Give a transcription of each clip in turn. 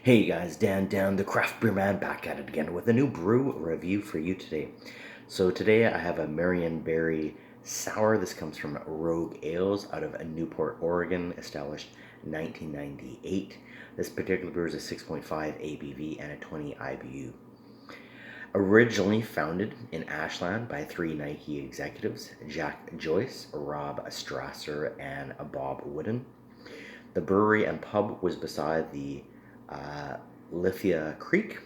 Hey guys, Dan down the craft beer man back at it again with a new brew review for you today. So today I have a Marionberry sour. This comes from Rogue Ales out of Newport, Oregon, established 1998. This particular brew is a 6.5 ABV and a 20 IBU. Originally founded in Ashland by three Nike executives, Jack Joyce, Rob Strasser, and Bob Wooden. The brewery and pub was beside the uh, Lithia Creek.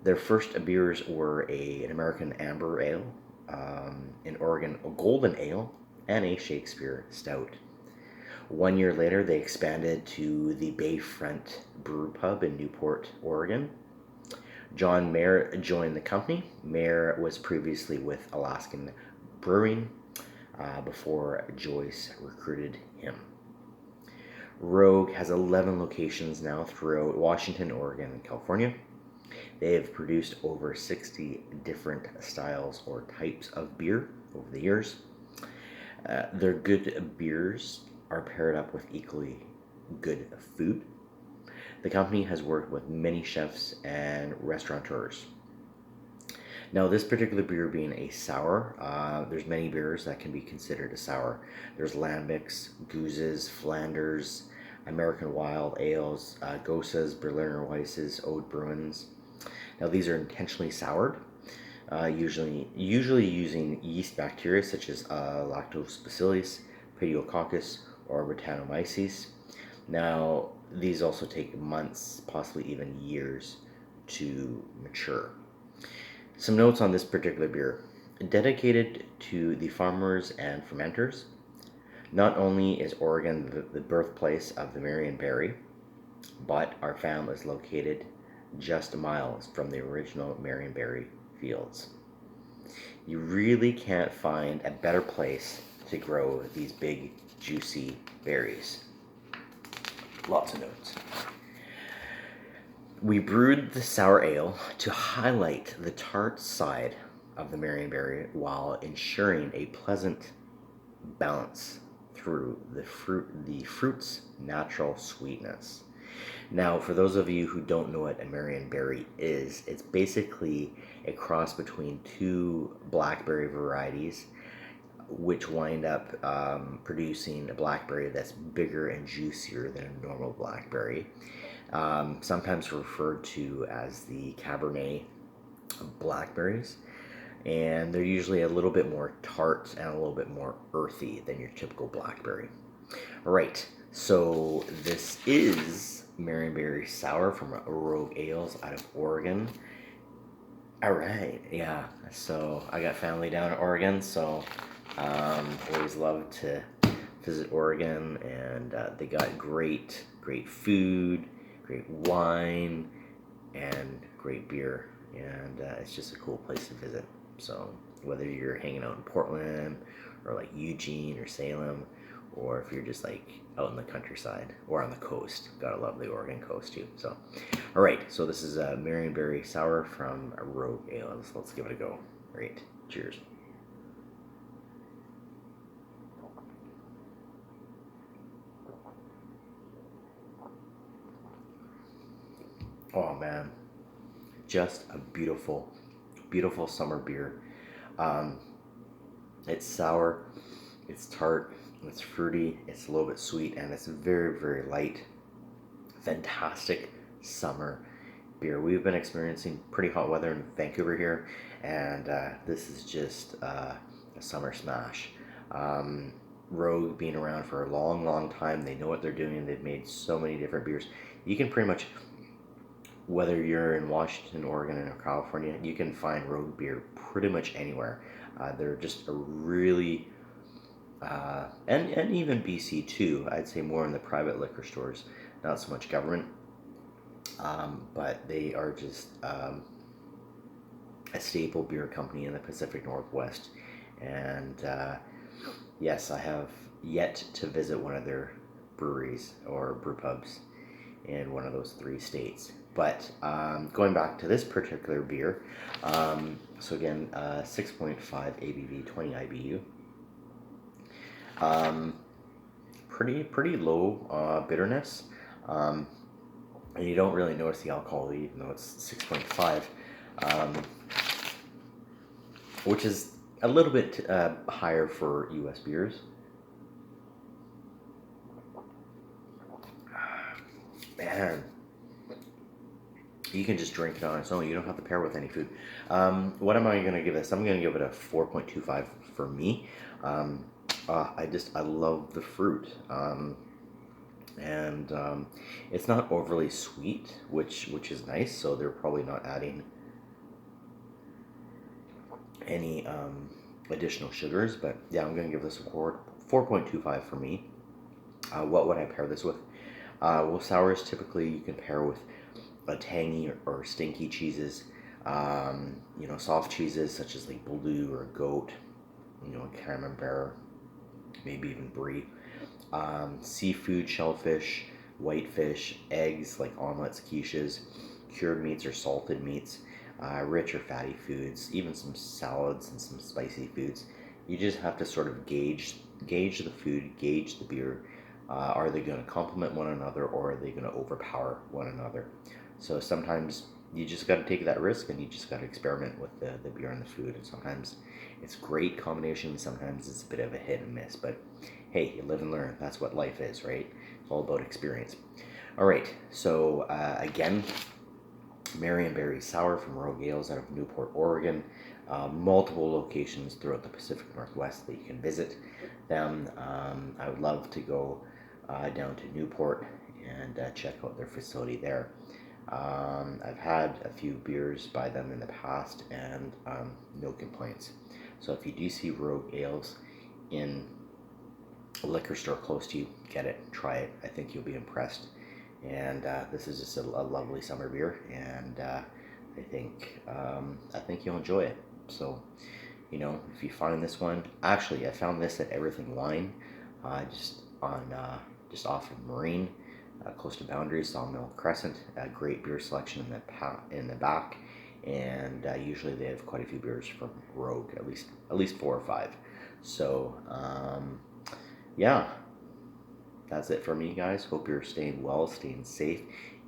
Their first beers were an American Amber Ale, an Oregon Golden Ale, and a Shakespeare Stout. 1 year later, they expanded to the Bayfront Brew Pub in Newport, Oregon. John Mayer joined the company. Mayer was previously with Alaskan Brewing before Joyce recruited him. Rogue has 11 locations now throughout Washington, Oregon, and California. They have produced over 60 different styles or types of beer over the years. Their good beers are paired up with equally good food. The company has worked with many chefs and restaurateurs. Now, this particular beer being a sour, there's many beers that can be considered a sour. There's lambics, gooses, Flanders, American Wild Ales, Gosas, Berliner Weisses, Ode Bruins. Now, these are intentionally soured, usually using yeast bacteria such as Lactobacillus, Pediococcus, or Brettanomyces. Now, these also take months, possibly even years, to mature. Some notes on this particular beer. Dedicated to the farmers and fermenters, not only is Oregon the birthplace of the Marionberry, but our farm is located just miles from the original Marionberry fields. You really can't find a better place to grow these big, juicy berries. Lots of notes. We brewed the sour ale to highlight the tart side of the Marionberry while ensuring a pleasant balance through the fruit's natural sweetness. Now, for those of you who don't know what a Marionberry is, it's basically a cross between two blackberry varieties, which wind up producing a blackberry that's bigger and juicier than a normal blackberry. Sometimes referred to as the Cabernet blackberries, and they're usually a little bit more tart and a little bit more earthy than your typical blackberry. All right, so this is Marionberry Sour from Rogue Ales out of Oregon. All right, yeah. So I got family down in Oregon, so always love to visit Oregon, and they got great food, great wine, and great beer, and it's just a cool place to visit. So whether you're hanging out in Portland or like Eugene or Salem, or if you're just like out in the countryside or on the coast, gotta love the Oregon coast too. So, all right, so this is a Marionberry Sour from Rogue Ale. Let's give it a go. All right, cheers. Oh man, just a beautiful summer beer. Um, it's sour, it's tart, it's fruity, it's a little bit sweet, and it's very light. Fantastic summer beer. We've been experiencing pretty hot weather in Vancouver here, and this is just a summer smash. Um, Rogue being around for a long time, they know what they're doing. They've made so many different beers. You can pretty much, whether you're in Washington, Oregon, or California, you can find Rogue beer pretty much anywhere. They're just a really and even BC too. I'd say more in the private liquor stores, not so much government. But they are just a staple beer company in the Pacific Northwest. And yes, I have yet to visit one of their breweries or brew pubs in one of those three states. But going back to this particular beer, so again, 6.5 ABV, 20 IBU. Pretty low bitterness. Um, and you don't really notice the alcohol even though it's 6.5, um, which is a little bit higher for U.S. beers. Man, you can just drink it on its own. You don't have to pair with any food. What am I going to give this? I'm going to give it a 4.25 for me. Um, I love the fruit. And it's not overly sweet, which is nice. So they're probably not adding any additional sugars. But yeah, I'm going to give this a 4.25 for me. What would I pair this with? Well, sours typically you can pair with a tangy or stinky cheeses. Soft cheeses such as like blue or goat. Camembert, maybe even brie. Seafood, shellfish, whitefish, eggs like omelets, quiches, cured meats or salted meats, rich or fatty foods, even some salads and some spicy foods. You just have to sort of gauge the food, gauge the beer. Are they going to complement one another or are they going to overpower one another? So sometimes you just got to take that risk and you just got to experiment with the beer and the food. And sometimes it's great combination, sometimes it's a bit of a hit and miss. But hey, you live and learn. That's what life is, right? It's all about experience. All right, so again, Marionberry Sour from Rogue Ales out of Newport, Oregon. Multiple locations throughout the Pacific Northwest that you can visit them. I would love to go down to Newport and check out their facility there. I've had a few beers by them in the past and no complaints. So if you do see Rogue Ales in a liquor store close to you, get it, try it. I think you'll be impressed. And this is just a lovely summer beer, and I think you'll enjoy it. So, if you find this one, actually, I found this at Everything Wine, just off of Marine, close to Boundaries, Sawmill Crescent. A great beer selection in the back, and usually they have quite a few beers from Rogue, at least 4 or 5. So, yeah, that's it for me, guys. Hope you're staying well, staying safe,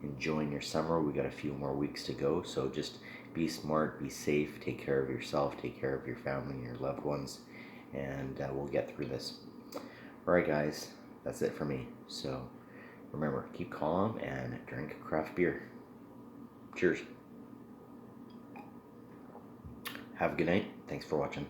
enjoying your summer. We got a few more weeks to go, so just be smart, be safe, take care of yourself, take care of your family and your loved ones, and we'll get through this. All right, guys, that's it for me. So remember, keep calm and drink craft beer. Cheers. Have a good night. Thanks for watching.